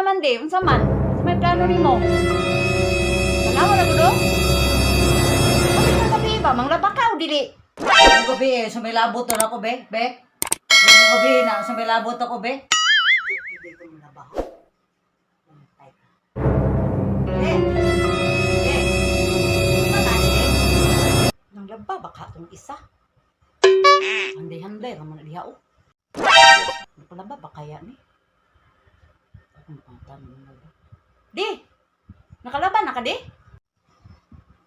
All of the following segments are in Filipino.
naman di, unsa man? Sa may plano nimo? Tanawa na gudo? Kasi sa gabi ba, manglaba ka o dili? Yung gabi sa may labot na ako, be. Yung gabi na sa may labot ako, be. Hindi ko muna ba? Nanglaba ba ka itong isa? Handay-handay, naman na diha o. Naglaba ba kaya ni? Di! Nakalaban na ka di?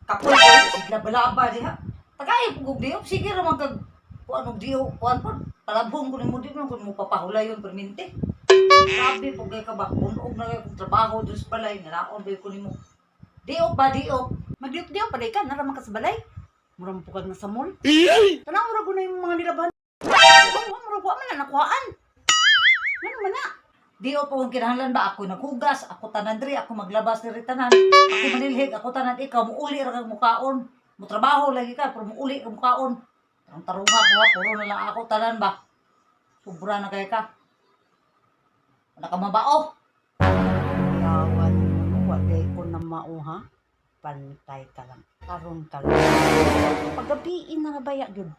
Kapoy ko, sigla balaba diha. Tagay pugog diyo, sige ra magkag kuan diyo, kuan po. Palabhon ko ni mo din kung mo papahulay yung permente. Grabe po kay ka ba, unog na kay kong trabaho doon sa balay, naraon ba ko ni mo. Diop ba, diop? Magdiop-diop pa di ka, naraman ka sa balay. Murang pukag na sa mall. Tanang murag na yung mga nilaban. Murag wa man na nakuhaan. Ano man na? Diop po kung kinahanglan ba, ako naghugas, ako tanan diri, ako maglabas diri tanan. Ako manilhig, ako tanan ikaw, muuli ra kag mukaon. Mo trabaho lagi ka, pero muuli kag mukaon. Ang tarunga ko ha, puro na lang ako tanan ba. Sobra na kay ka. Wala ka mabao. Yawan mo, wala ko na mauha. Pantay ka lang. Karon ka lang. Paggabiin na nabaya yun.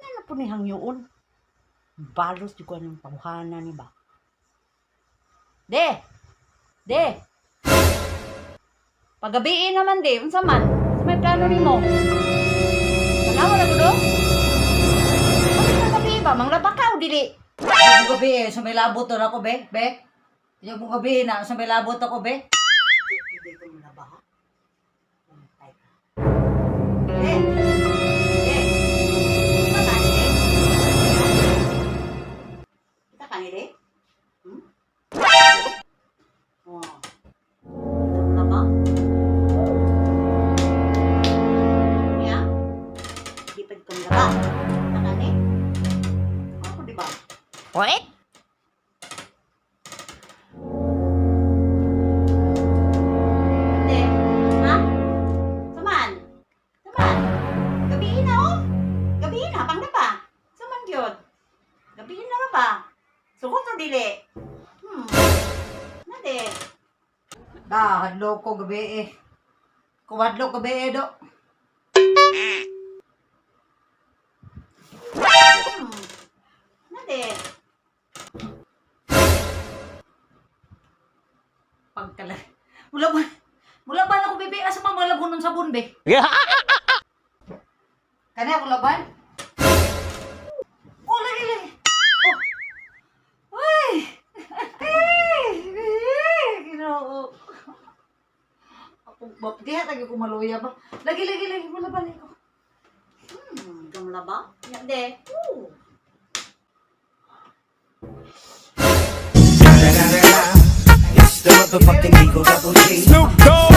Ano po ni hangyoon? Balos di ko anong pamuhanan ni ba? De! Paggabiin naman de, unsa man? Sa may plano nimo? Tanawa na gudo? Kasi sa gabi ba, manglaba ka o dili? Yung gabi sa may labot na ako, be. Yung gabi na sa may labot ako, be. Hindi ko muna ba? Pantay ka. Kita kanili? Oh. Ano ba? Niya? Di pa ko nilaba. Nakani? Ako, di ba? Wait! Hindi. Ha? Saman? Gabihin na oh. Gabihin na, pang na pa. Saman yun. Gabihin na ba? Sukot o dili? Nade. Hadlo ko gabi eh. Kuwadlo gabi eh, do. Nade. Pagkala. Mula ba ako bibi asa pa mga labunon sa sabon, be? Kani ako laban? Oh, lagi. Oh. Uy! Ginoo. Ako ba? Diha lagi ko maluya ba? Lagi mo laban ko. Gamla ba? Nade. It's the motherfucking Eagle Double G. Snoop Dogg.